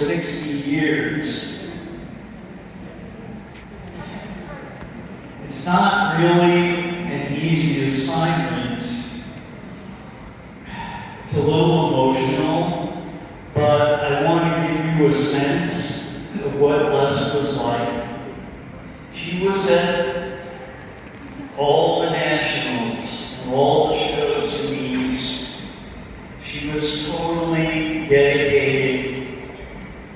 60 years. It's not really an easy assignment. It's a little emotional, but I want to give you a sense of what Les was like. She was at all the nationals and all the shows in the East. She was totally dedicated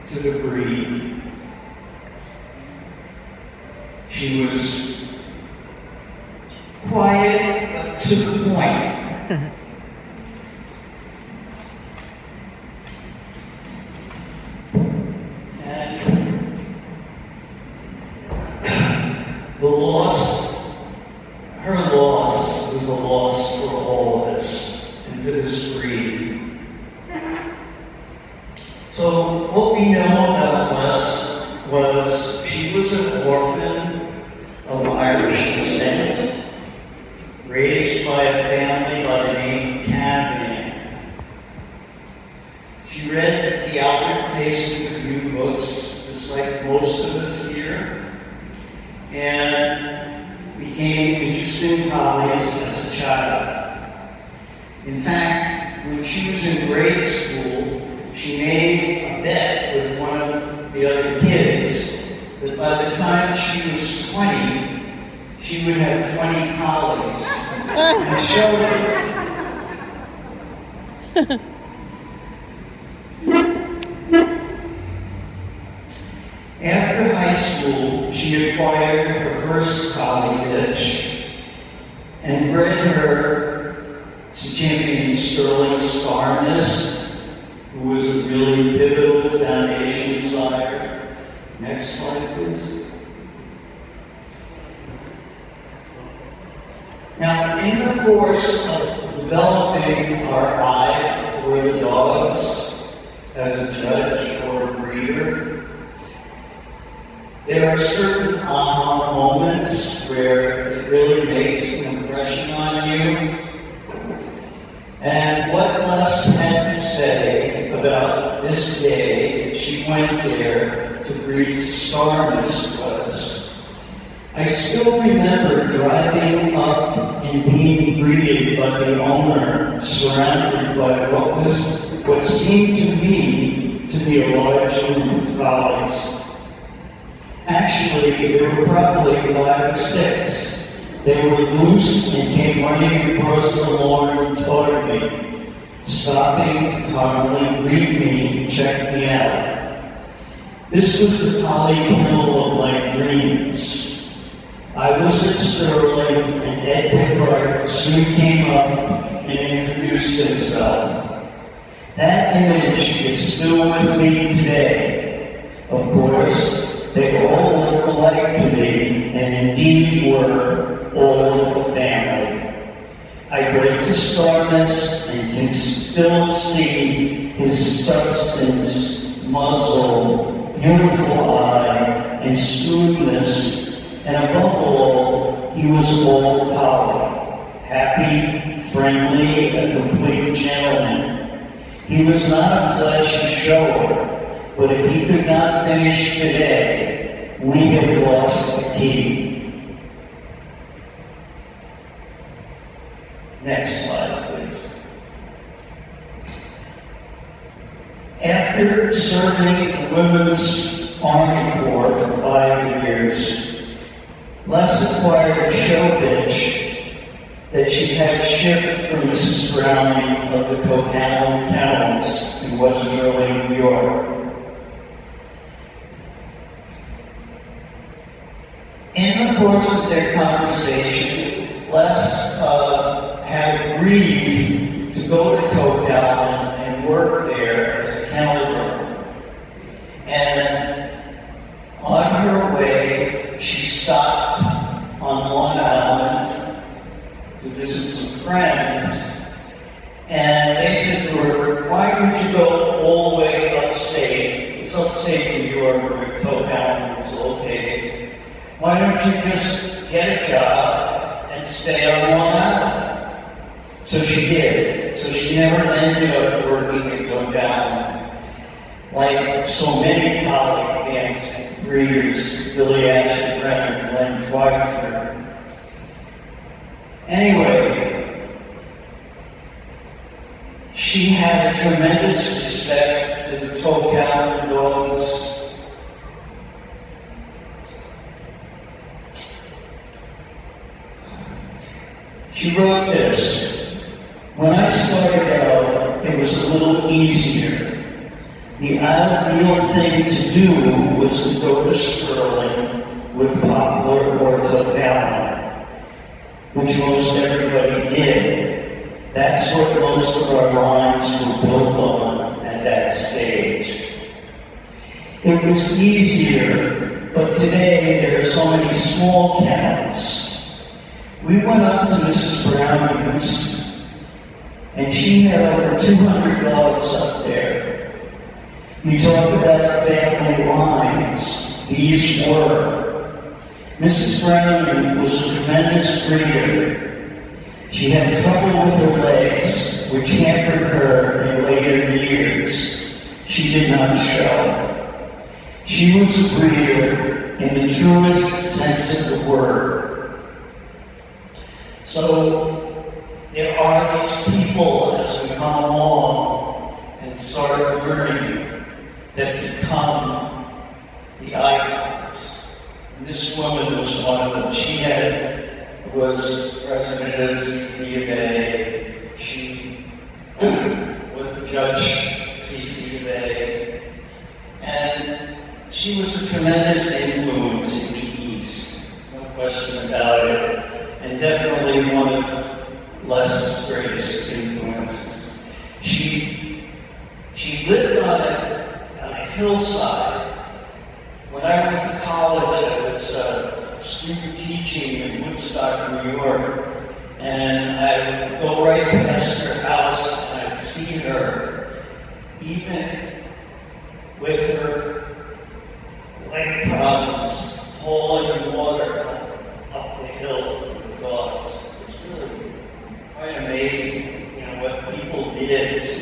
to the breed. She was quiet, but to the point. And her loss was a loss for all of us and for this breed. So what we know about Les was she was an orphan of Irish descent, raised by a family by the name of Canavan. She read the Albert Pace Review books, just like most of us here, and became interested in collies as a child. In fact, when she was in grade school, she made a bet with one of the other kids that by the time she was 20, she would have 20 collies. And showed it. After high school, she acquired her first collie bitch and bred her to champion Sterling Starmist, who was a really pivotal foundation sire. Next slide, please. Now, in the course of developing our eye for the dogs as a judge or a breeder, there are certain aha moments where it really makes an impression on you. And what Les had to say about this day she went there to breed to Starmist was, I still remember driving up and being greeted by the owner, surrounded by what seemed to me to be a large group of collies. Actually, there were probably 5 or 6. They were loose and came running across the lawn toward me, stopping to calmly greet me and check me out. This was the collie kennel of my dreams. I was at Sterling, and Ed Pickard soon came up and introduced himself. That image is still with me today. Of course, they all looked alike to me, and indeed were all of the family. I bred to Starmist and can still see his substance, muzzle, beautiful eye, and smoothness, and above all, he was all collie, happy, friendly, a complete gentleman. He was not a fleshy shower, but if he could not finish today, we have lost the key. Next slide, please. After serving the Women's Army Corps for 5 years, Les acquired a show bitch that she had shipped from Mrs. Browning of the Canavan Kennels in West Sterling, New York. In the course of their conversation, Les had agreed to go to Canavan and work there as a kennel girl. And on her way, she stopped on Long Island to visit some friends, and they said to her, why would you go all the way upstate? It's upstate New York where Canavan is located. Why don't you just get a job and stay on Long Island? So she did. So she never ended up working at Canavan. like so many colleague dance breeders, Billy Ashley Brenner and Glenn Twyford. Anyway, she had a tremendous respect for the Coen dogs. She wrote this: "When I started out, it was a little easier. The ideal thing to do was to go to Sterling with Poplar or Canavan, which most everybody did. That's what most of our lines were built on at that stage. It was easier, but today there are so many small towns. We went up to Mrs. Browning's, and she had over 200 dogs up there. You talk about family lines. These were. Mrs. Browning was a tremendous breeder. She had trouble with her legs, which hampered her in later years. She did not show. She was a breeder in the truest sense of the word." So there are these people as we come along and start learning that become the icons. And this woman was one of them. She was president of CCA. She was Judge CCA. And she was a tremendous influence in the East, no question about it. And definitely one of Les's greatest influences. She lived on a hillside. When I went to college, I was student teaching in Woodstock, New York, and I would go right past her house and I'd see her, even with her leg problems, hauling water up the hill to the dogs. It was really quite amazing, what people did to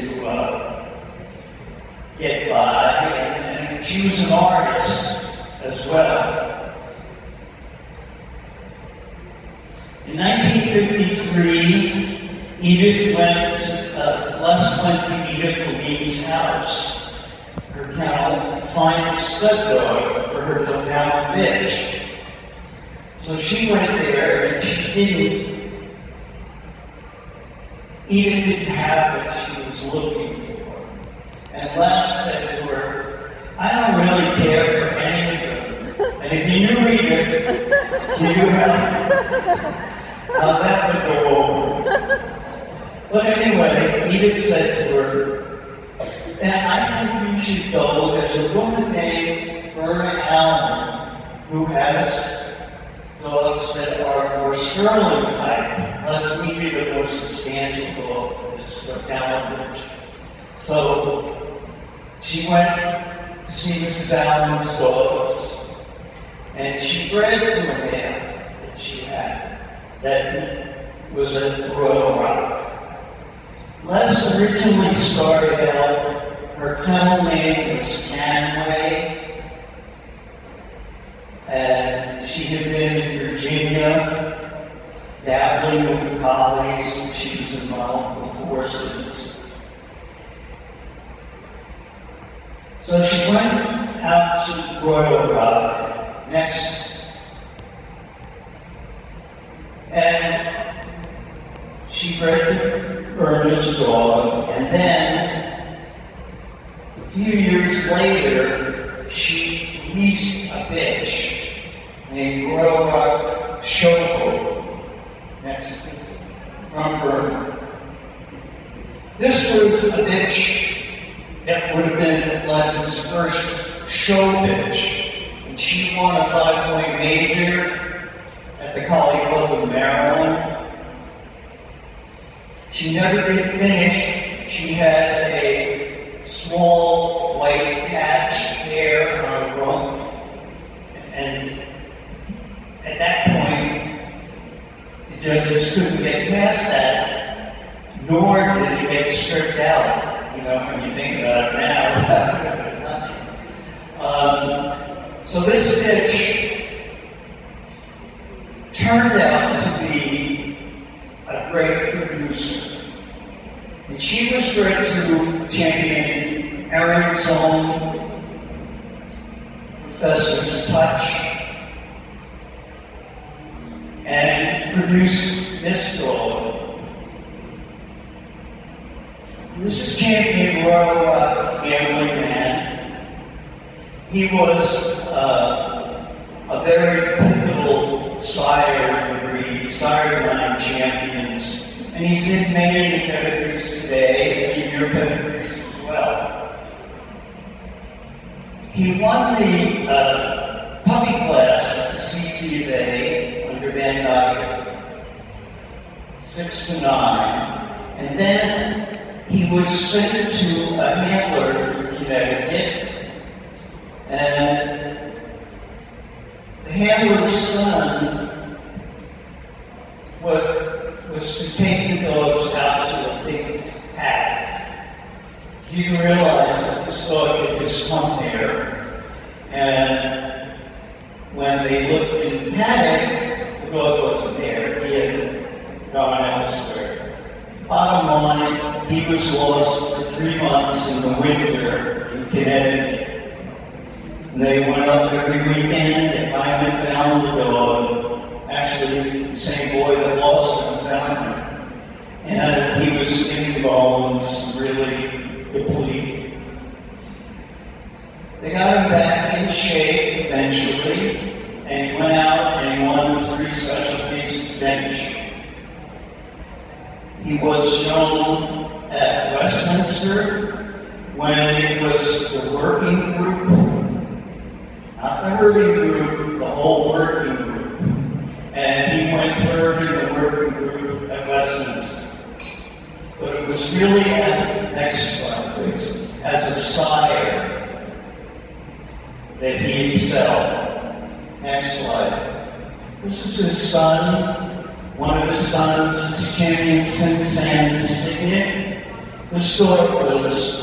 get by, and she was an artist as well. In 1953, Les went to Edith Levine's house, her kennel, to find a stud dog for her Coen bitch. So she went there, and Edith didn't have what she was looking for. And Les said to her, "I don't really care for any of them. And if you knew Edith, you knew how that would go over." But anyway, Edith said to her, "And I think you should go. There's a woman named Verna Allen who has dogs that are more Sterling type. Les needed a more substantial dog, this Coen. So she went to see Mrs. Allen's dogs, and she bred to a man that she had that was a Royal Rock. Les originally started out, her kennel name was Canavan, and she had been in Virginia, dabbling with the collies. She was involved with horses. So she went out to Royal Rock next, and she bred to Ernest's dog, and then a few years later, she leased a bitch named Royal Rock Showboat next from her. This was a bitch that would have been Les's first show bitch, and she won a 5-point major at the Collie Club in Maryland. She never did finish. She had a small white patch there on her rump, and at that point, the judges couldn't get past that, nor did it get stripped out. When you think about it now, that would have been So this bitch turned out to be a great producer. And she was great to champion Aaron's own Professor's Touch and produced this dog. This is champion Royal Rock Gambling Man. He was a very pivotal sire line champions, and he's in many of the pedigrees today, and in your pedigrees as well. He won the puppy class at the CCA under Van Dyke, 6 to 9, and then he was sent to a handler in Connecticut, and the handler's son was to take the dogs out to a big paddock. He realized that this dog had just come there, and when they looked in the paddock, the dog wasn't there. He had gone elsewhere. Bottom line, he was lost for 3 months in the winter in Connecticut. They went up every weekend and finally found the dog. Actually, the same boy that lost him found him. And he was skin bones, really depleted. They got him back in shape eventually, and he went out and he won 3 specialties bench. He was shown at Westminster when it was the working group, not the herding group, the whole working group. And he went third in the working group at Westminster. But it was really as a sire that he excelled. Next slide. This is his son. One of his sons is champion Sinsan's Signet. This dog was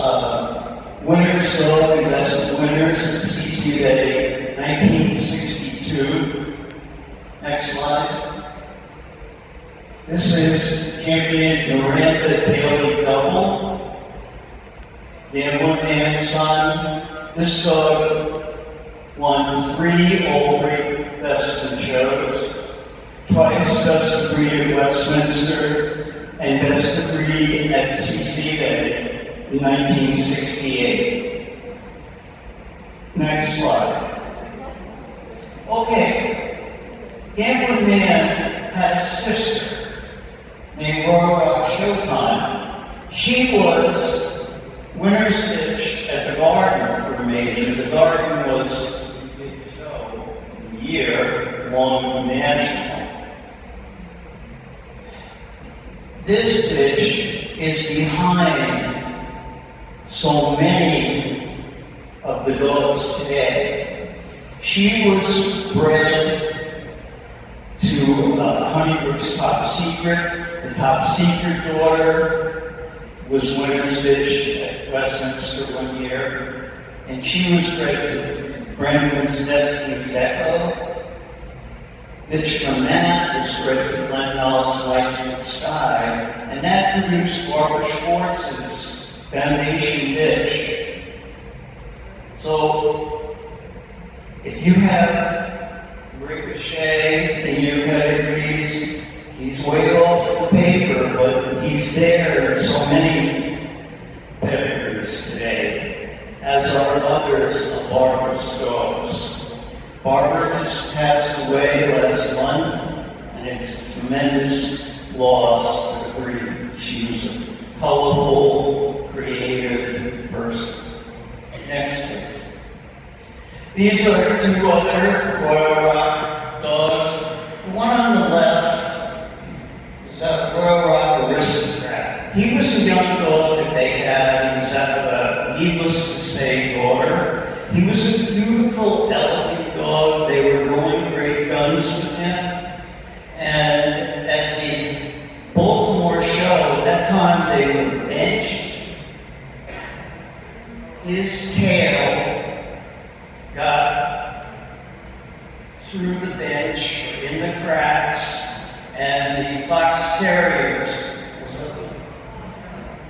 winner's dog, investment winners at CCA 1962. Next slide. This is champion Miranda Daily Double. Gambling Man's son. This dog won 3 Old Best shows, twice Best of Breed at Westminster, and Best of Breed at CCA in 1968. Next slide. Okay. Gambling Man had a sister named Royal Rock Showtime. She was winner's bitch at the Garden for a major. The Garden was the big show of the year, along with National. This bitch is behind so many of the dogs today. She was bred to Honeybrook's Top Secret. The Top Secret daughter was winner's bitch at Westminster one year, and she was bred to Brandon's Destiny's Echo. Bitch from that was bred to Glenn Knowles' Lights in the Sky, and that produced Barbara Schwartz's Foundation bitch. So, if you have Ricochet and your pedigrees, he's way off the paper, but he's there in so many pedigrees today, as are others of Barbara's dogs. Barbara just passed away last month, and it's a tremendous loss to the breed. She was a colorful, creative person. Next, please. These are 2 other Royal Rock dogs. The one on the left is a Royal Rock Aristocrat. He was a young dog that they had. He was out of a, needless to say, daughter. He was a beautiful, elegant dog. They were rolling great guns with him. And at the Baltimore show, at that time they were benched. His tail got through the bench, in the cracks, and the fox terriers,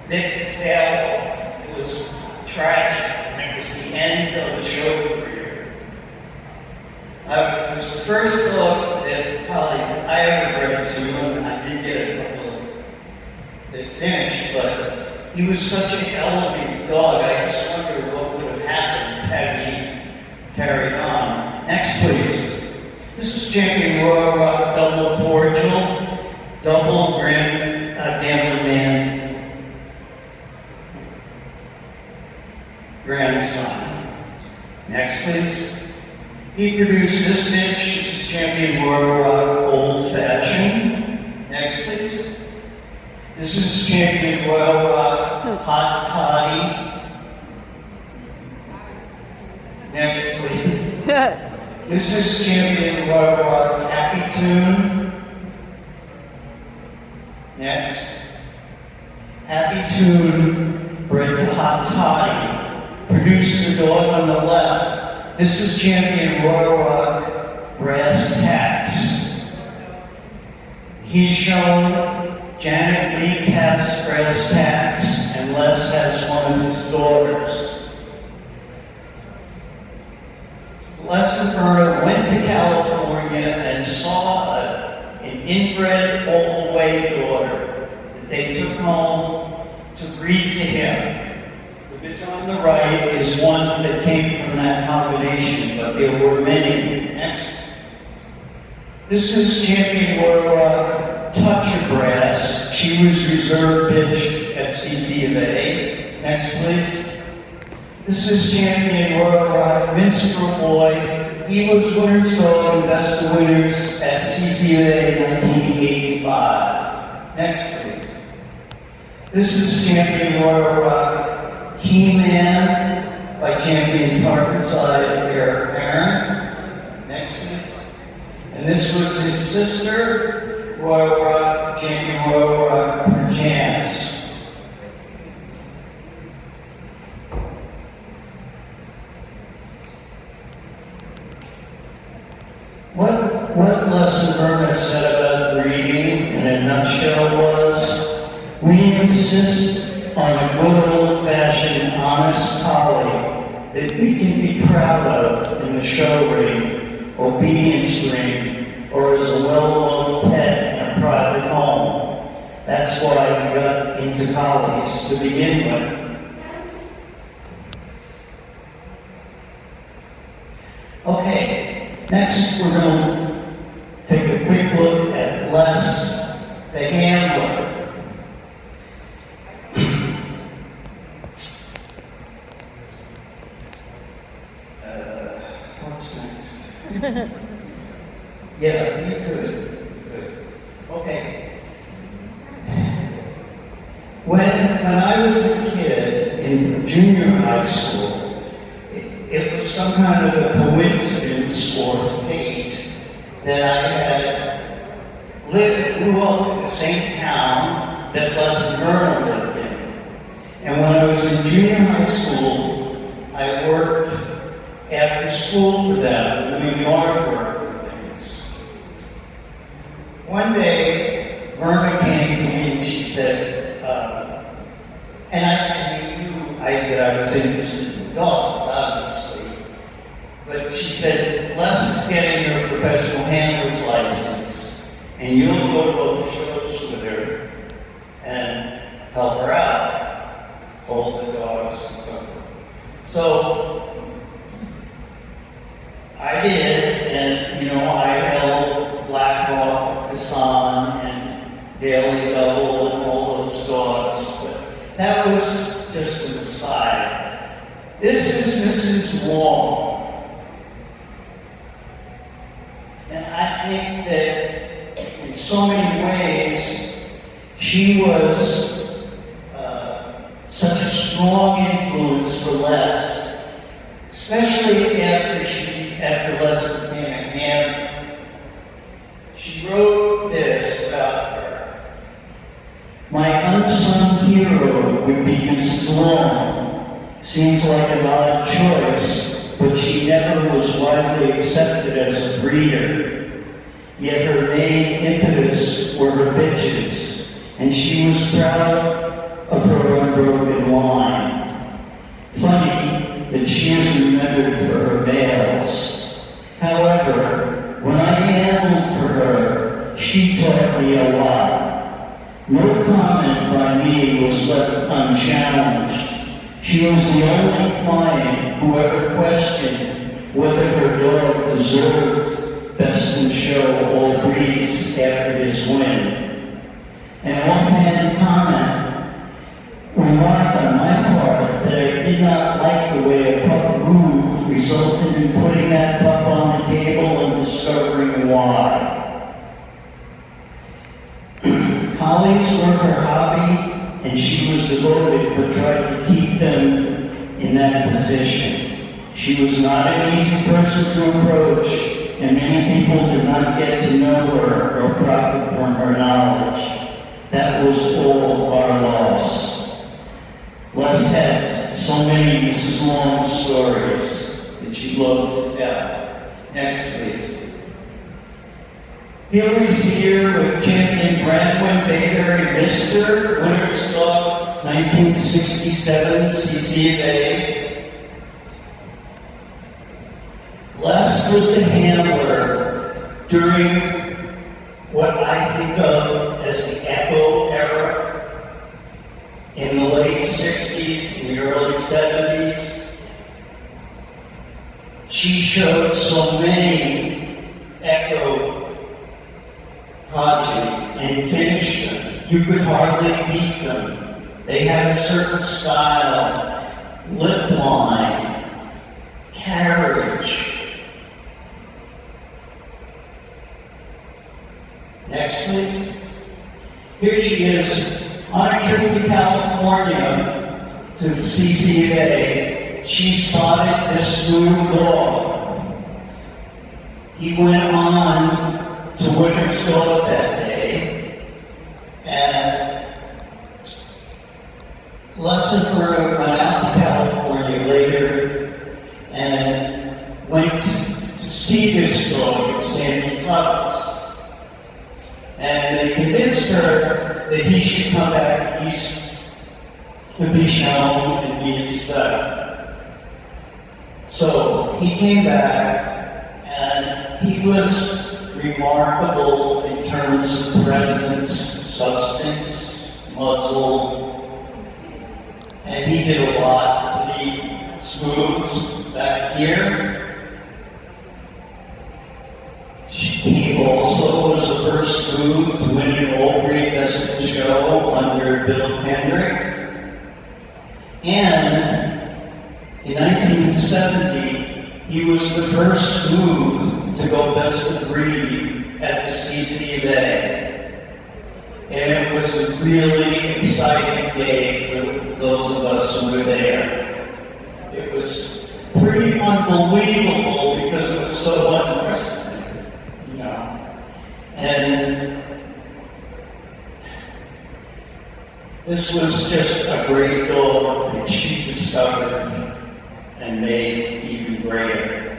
they fell. It was tragic, and it was the end of the show career. It was the first dog that probably I ever bred to, and I did get a couple that finished, but he was such an elegant dog. I just wonder what would have happened had he carried on. Next, please. This is Champion Royal Rock Double Cordial, Double Gambling Man grandson. Next, please. He produced this bitch. This is Champion Royal Rock Old Fashioned. Next, please. This is Champion Royal Rock Hot Toddy. Next, please. This is Champion Royal Rock Happy Tune. Next. Happy Tune bred to Hot Toddy. Produced the dog on the left. This is Champion Royal Rock Brass Tacks. He's shown Janet Leake has Brass Tacks, and Les has one of his daughters. Les and Verna went to California and saw an inbred old way daughter that they took home to breed to him. The bitch on the right is one that came from that combination, but there were many. Next. This is Champion Royal Rock Toucher Brass. She was reserve bitch at CC of A. Next, please. This is Champion Royal Rock Minstrel Boy. He was winner's dog and best of winners at CC of A in 1985. Next, please. This is Champion Royal Rock Key-Man by Champion Tarponside Heir Apparent. Next, please. And this was his sister, Royal Rock, Champion Royal Rock Perchance. What Les and Verna said about breeding in a nutshell was, we insist on a good old-fashioned honest collie that we can be proud of in the show ring, obedience ring, or as a well-loved pet in a private home. That's why we got into collies to begin with. Okay, next we're going to take a quick look at Les, the handler. What's next? Yeah, you could. Okay. When I was a kid in junior high school, it was some kind of a coincidence or fate that I had grew up in the same town that Les and Verna lived in. And when I was in junior high school, I worked after school for them, doing yard work and things. One day, Verna came to me and she said, and I knew that I was interested in dogs, obviously. But she said, Les is getting her professional handler's license, and you'll go to both the shows with her and help her out, hold the dogs and so forth. So I did, and I held Black Hawk, Hassan, and Daily Double, and all those dogs. But that was just an aside. This is Mrs. Wong. And I think that in so many ways, she was such a strong influence for Les, especially after Les became a handler. She wrote this about her. My unsung hero would be Mrs. Long. Seems like an odd choice, but she never was widely accepted as a breeder. Yet her main impetus were her bitches, and she was proud of her unbroken line. Funny that she is remembered for her males. However, when I animaled for her, she taught me a lot. No comment by me was left unchallenged. She was the only client who ever questioned whether her dog deserved Best in Show all breeds after his win. An offhand remark on my part that I did not like the way a pup moved resulted in putting that pup on the table and discovering why. Collies were her hobby, and she was devoted but tried to keep them in that position. She was not an easy person to approach, and many people did not get to know her or profit from her knowledge. That was all our loss. Les had so many Mrs. Long stories that she loved to tell. Next, please. Hillary's here with champion Brandwin Bayberry Mister, winner's dog, 1967 CC of A. Les was the handler during what I think of as the Echo era in the late 60s, in the early 70s. She showed so many Echo progeny and finished them. You could hardly beat them. They had a certain style, lip line, carriage. Next, please. Here she is on a trip to California to CCA. She spotted this smooth dog. He went on to winner's dog that day, and Les and her went out to California later and went to see this dog at Sandy Tubbs. And they convinced her that he should come back east to be shown and be studied. So he came back, and he was remarkable in terms of presence, substance, muzzle, and he did a lot for the smooths back here. He also was the first smooth to win an all-breed Best in Show under Bill Kendrick. And in 1970, he was the first smooth to go Best of Breed at the CC of A. And it was a really exciting day for those of us who were there. It was pretty unbelievable because it was so unprecedented, you know. And this was just a great dog that she discovered and made even greater.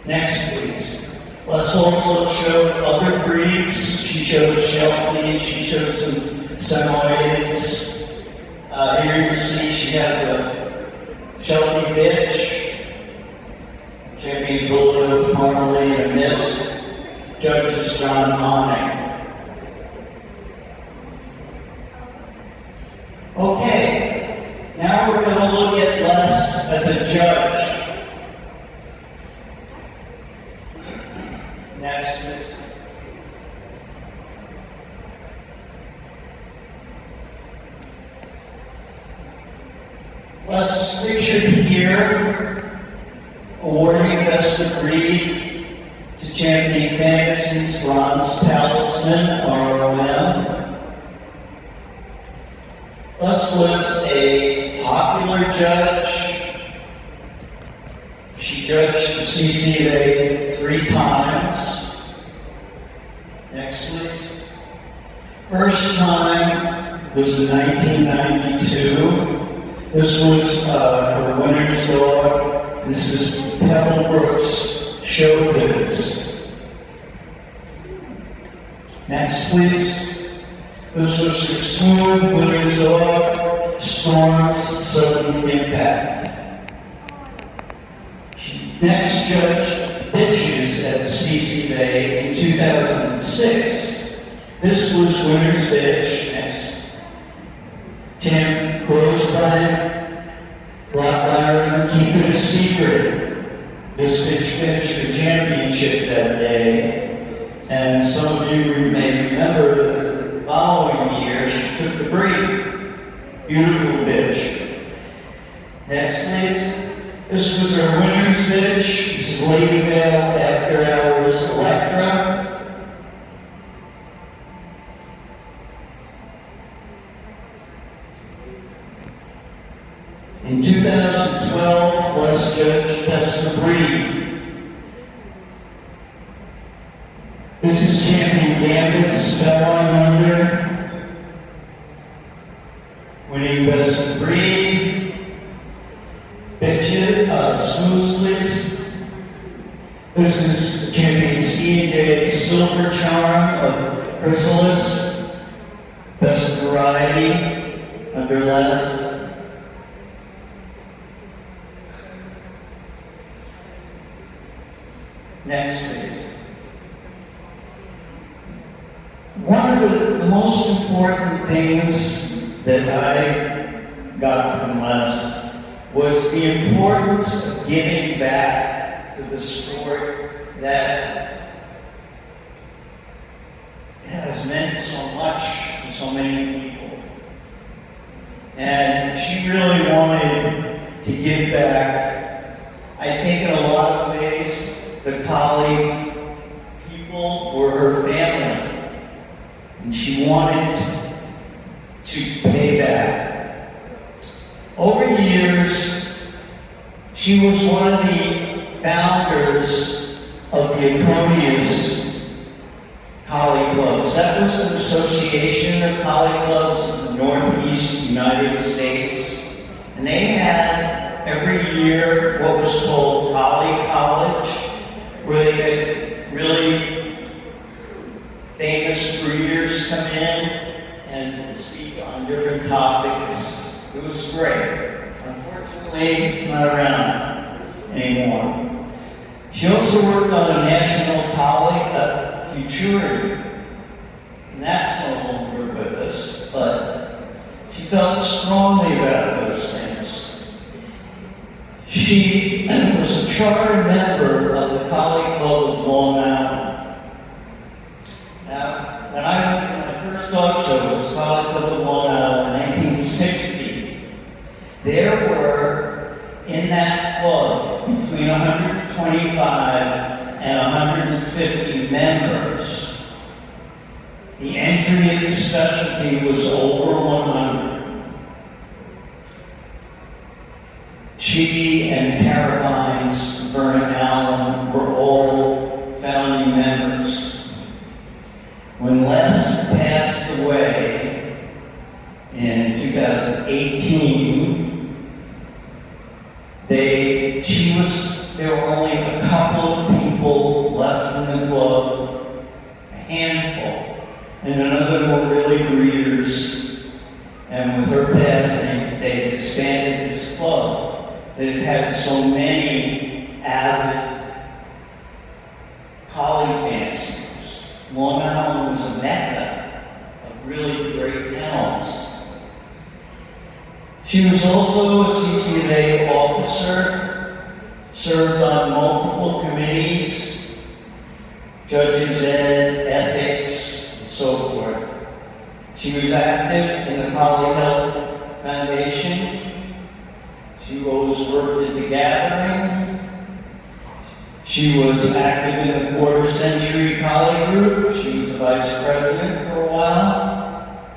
Next, please. Les also showed other breeds. She showed Shelties, she showed some Samoyeds. Here you see she has a Sheltie bitch. Champion Golden of Harley and Mist. Judges John Honning. Okay, now we're going to look at Les as a judge. Next, please. Les is pictured here, awarding Best of Breed to Champion Fantasy's Bronze Talisman, ROM. Les was a popular judge. She judged the CCA 3 times. Next, please. First time was in 1992. This was her winner's dog, This is Pebble Brooks Showbiz. Next, please. This was her smooth winter's dog, Storm's Sudden Impact. She next judged Bitches at the CCA in 2006. This was Winter's Bitch. Next. Tim Rosebud, Rock Byron, Keep It a Secret. This bitch finished the championship that day. And some of you may remember the following year, she took the break. Beautiful bitch. Next, please. This was our winner's bitch. This is Lady Bell After Hours Electra. In 2012, was Judge Tessa Breed. This is Champion Gambit, Spell on Under. Winning Best of Breed. Bitches, Smoothly. This is Champion C&J Silver Charm of Chrysalis. Best Variety, Under Less. Next, please. One of the most important things that I got from Les was the importance of giving back to the sport that has meant so much to so many people. And she really wanted to give back. I think in a lot of ways, the colleague people were her family, and she wanted to pay back. Over the years, she was one of the founders of the Aconius Collie Clubs. That was an association of collie clubs in the Northeast United States, and they had every year what was called Collie College, where they had really famous breeders come in and speak on different topics. It was great. Unfortunately, it's not around anymore. She also worked on the National Collie Futurity, and that's no longer with us, but she felt strongly about those things. She was a charter member of the Collie Club of Long Island. Now, when I went to my first dog show, it was Collie Club of Long Island in 1960. There were, in that club, between 125 and 150 members. The entry of the specialty was over 100. She and Canavan's Vernon Allen were all founding members. When Les passed away in 2018, there were only a couple of people left in the club, a handful, and none of them were really breeders. And with her passing, they disbanded this club. That had so many avid collie fanciers. Long Island was a mecca of really great talents. She was also a CCA officer, served on multiple committees, judges ed, ethics, and so forth. She was active in the Collie Health Foundation. She always worked at the gathering. She was active in the Quarter Century Collie Group. She was the vice president for a while.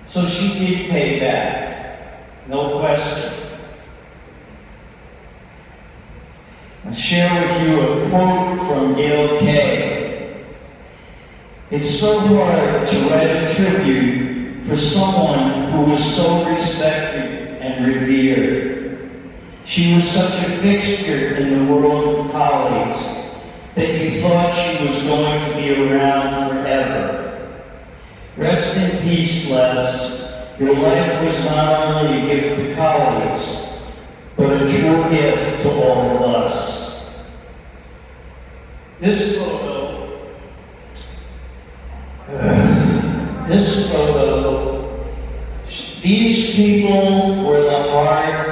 So she did pay back, no question. I'll share with you a quote from Gail Kay. It's so hard to write a tribute for someone who was so respected and revered. She was such a fixture in the world of collies that you thought she was going to be around forever. Rest in peace, Les. Your life was not only a gift to collies, but a true gift to all of us. This photo, these people were the heart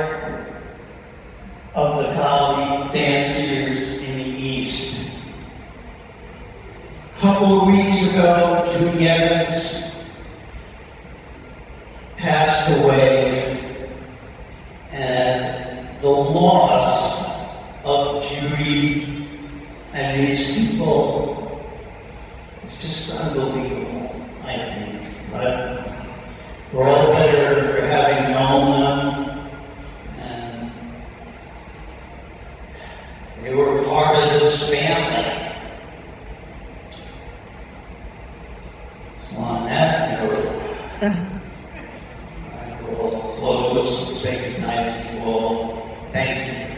of the collie fanciers in the East. A couple of weeks ago, Judy Evans passed away, and the loss of Judy and these people is just unbelievable, I think. But we're all better for having known them, and they were part of this family. So on that note, I will close and say goodnight to you all. Thank you.